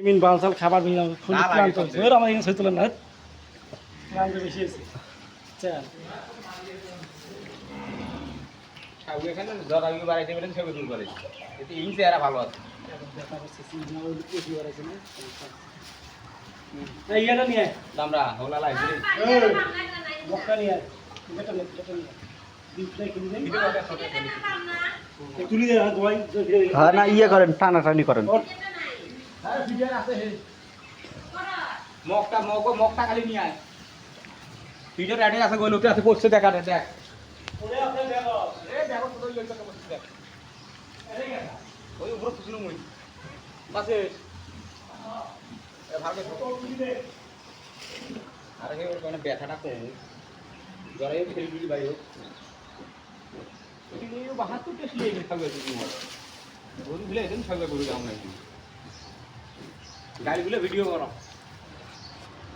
মিন বালসাল খাবার মিন খুলি প্ল্যান তো ওর আমার এখানে সইতলেন না প্ল্যান তো বেশি আছে চল খাবো এখানে জরাবি বাড়াইতে বলেন সব দূর করে এতে এই চেহারা ভালো আছে দেখা যাচ্ছে সিজনাল কি করে আছে না এই ইয়াটা নিয়ে দামরা হোলা লাই দিই বক্কা নিয়ে এটা নিয়ে দিপটাই কিনে দেন তুলি দে গোয়াই হ্যাঁ না ইয়ে করেন টানাটানি করেন হ্যাঁ ভিডিও আছে হে মগটা খালি নিয়ে আয় ভিডিও রেডি আছে গোলতে আছে পড়ছে দেখা দেখ ওরে আপনি দেখো এ দেখো তো ওই লইটা বসে দেখ ওই উপরে খুশি নই বাসে এ ভাগে আরে হে ওর কোন ব্যথাটা কম জরাই ফেলি দিই ভাই হোক এই বাহাত্তর টেস্ট লিয়ে খাবে তুমি গরু গুলো একদম সবাই গরু দাম নাই গাড়িগুলো ভিডিও করো